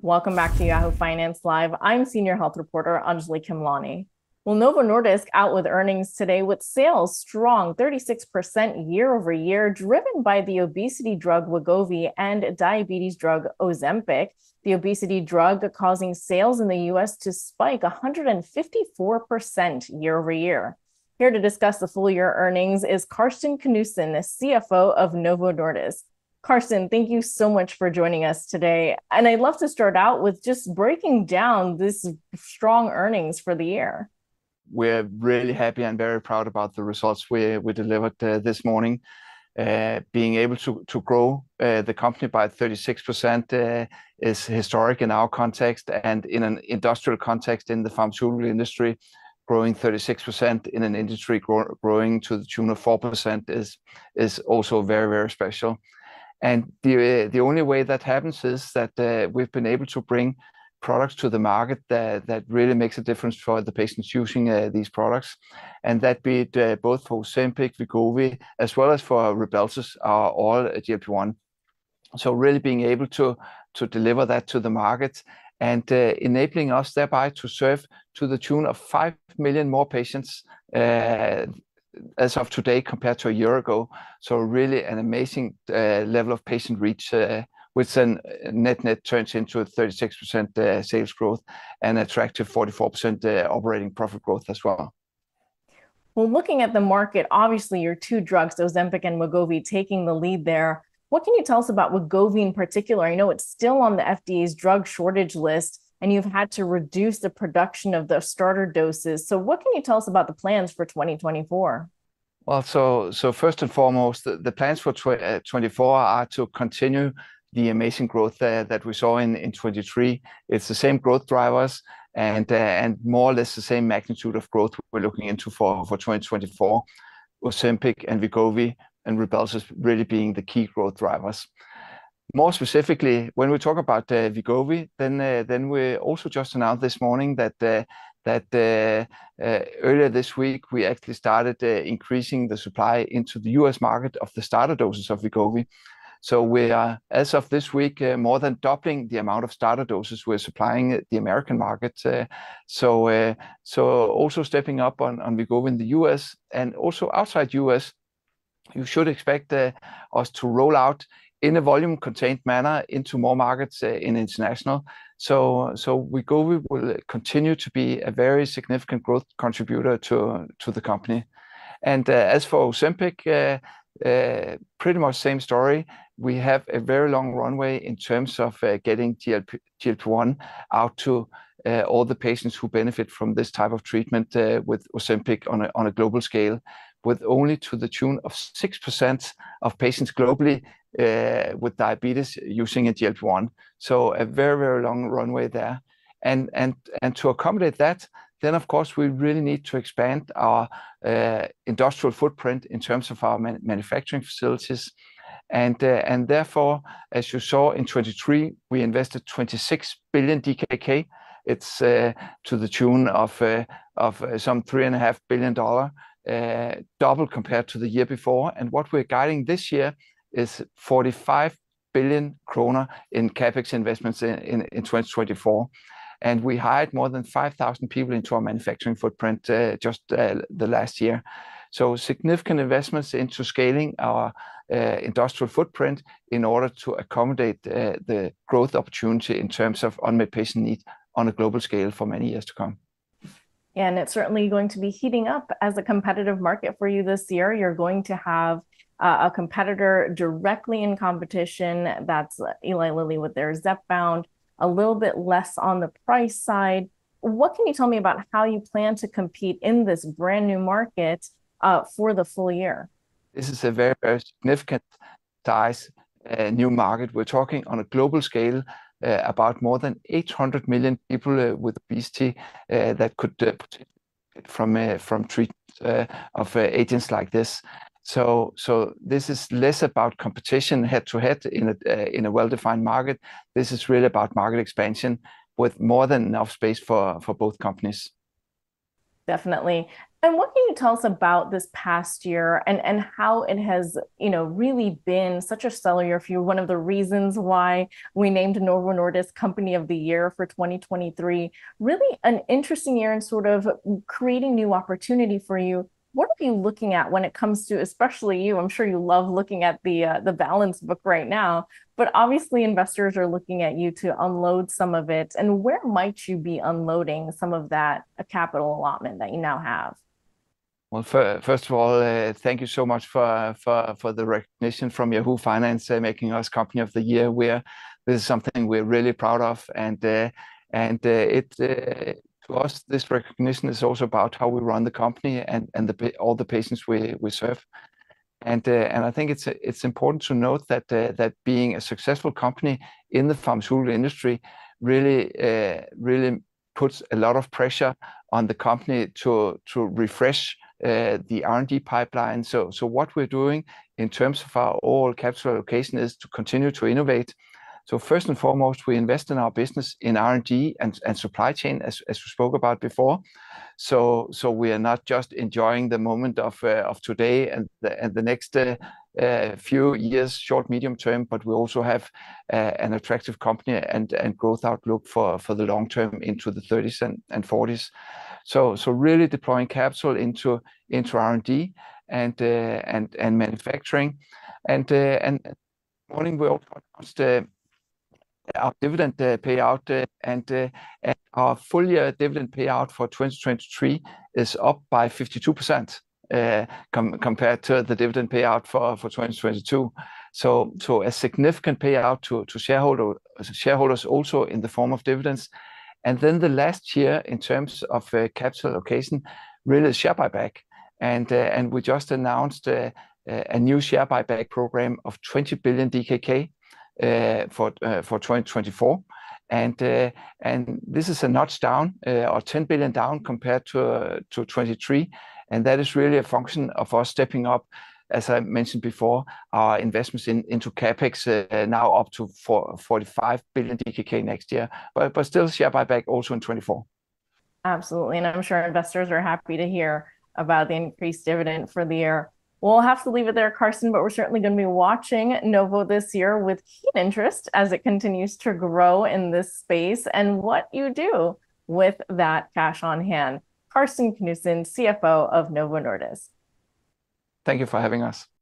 Welcome back to Yahoo Finance Live. I'm senior health reporter Anjalee Khemlani. Well, Novo Nordisk out with earnings today with sales strong 36% year over year, driven by the obesity drug Wegovy and diabetes drug Ozempic. The obesity drug causing sales in the US to spike 154% year over year. Here to discuss the full year earnings is Karsten, the CFO of Novo Nordisk. Karsten, thank you so much for joining us today. And I'd love to start out with just breaking down this strong earnings for the year. We're really happy and very proud about the results we delivered this morning. Being able to grow the company by 36% is historic in our context, and in an industrial context in the pharmaceutical industry, growing 36% in an industry growing to the tune of 4% is also very, very special. And the only way that happens is that we've been able to bring products to the market that really makes a difference for the patients using these products. And that be it both for Ozempic, Wegovy, as well as for Rybelsus, our oral GLP-1. So really being able to deliver that to the market and enabling us thereby to serve to the tune of 5 million more patients as of today compared to a year ago. So really an amazing level of patient reach, which then net turns into a 36% sales growth and attractive 44% operating profit growth as well. Well, looking at the market, obviously your two drugs, Ozempic and Wegovy, taking the lead there. What can you tell us about Wegovy in particular? I know it's still on the FDA's drug shortage list, and you've had to reduce the production of the starter doses. So what can you tell us about the plans for 2024? Well, so first and foremost, the plans for 2024 are to continue the amazing growth that we saw in 23. It's the same growth drivers and more or less the same magnitude of growth we're looking into for 2024. Ozempic and Wegovy and Rybelsus really being the key growth drivers. More specifically, when we talk about Wegovy, then we also just announced this morning that earlier this week we actually started increasing the supply into the US market of the starter doses of Wegovy. So we are, as of this week, more than doubling the amount of starter doses we're supplying the American market. So also stepping up on Wegovy in the US, and also outside US, you should expect us to roll out in a volume-contained manner into more markets in international. So Wegovy will continue to be a very significant growth contributor to the company. And as for Ozempic, pretty much same story. We have a very long runway in terms of getting GLP-1 out to all the patients who benefit from this type of treatment with Ozempic on a global scale, with only to the tune of 6% of patients globally with diabetes using a GLP-1. So a very, very long runway there. And to accommodate that, then of course we really need to expand our industrial footprint in terms of our manufacturing facilities. And therefore, as you saw in 23, we invested 26 billion DKK. It's to the tune of some $3.5 billion, double compared to the year before. And what we're guiding this year is 45 billion kroner in capex investments in 2024. And we hired more than 5,000 people into our manufacturing footprint just the last year. So significant investments into scaling our industrial footprint in order to accommodate the growth opportunity in terms of unmet patient need on a global scale for many years to come. And it's certainly going to be heating up as a competitive market for you this year. You're going to have a competitor directly in competition. That's Eli Lilly with their Zepbound, a little bit less on the price side. What can you tell me about how you plan to compete in this brand new market for the full year? This is a very, very significant size new market. We're talking on a global scale about more than 800 million people with obesity that could benefit from treatment of agents like this. So this is less about competition head to head in a well-defined market. This is really about market expansion with more than enough space for both companies. Definitely. And what can you tell us about this past year and how it has, really been such a stellar year for you? One of the reasons why we named Novo Nordisk Company of the Year for 2023. Really an interesting year and sort of creating new opportunity for you. What are you looking at when it comes to, especially you? I'm sure you love looking at the balance book right now, but obviously investors are looking at you to unload some of it. And where might you be unloading some of that capital allotment that you now have? Well, first of all, thank you so much for the recognition from Yahoo Finance, making us Company of the Year. This is something we're really proud of, and to us, this recognition is also about how we run the company and all the patients we serve. And I think it's important to note that being a successful company in the pharmaceutical industry really puts a lot of pressure on the company to refresh the R&D pipeline. So what we're doing in terms of our overall capital allocation is to continue to innovate. So first and foremost, we invest in our business in R&D and supply chain, as we spoke about before. So we are not just enjoying the moment of today and the next few years, short, medium term, but we also have an attractive company and growth outlook for the long term into the 30s and 40s. So really deploying capital into R&D and manufacturing. And morning we also announced our dividend payout, and our full year dividend payout for 2023 is up by 52% compared to the dividend payout for 2022. So a significant payout to shareholders also in the form of dividends. And then the last year in terms of capital allocation, really share buyback. And we just announced a new share buyback program of 20 billion DKK for 2024. And this is a notch down, or 10 billion down compared to 23. And that is really a function of us stepping up, as I mentioned before, our investments into CapEx now up to 45 billion DKK next year, but still share buyback also in 24. Absolutely. And I'm sure investors are happy to hear about the increased dividend for the year. We'll have to leave it there, Karsten, but we're certainly going to be watching Novo this year with keen interest as it continues to grow in this space and what you do with that cash on hand. Karsten Knudsen, CFO of Novo Nordisk. Thank you for having us.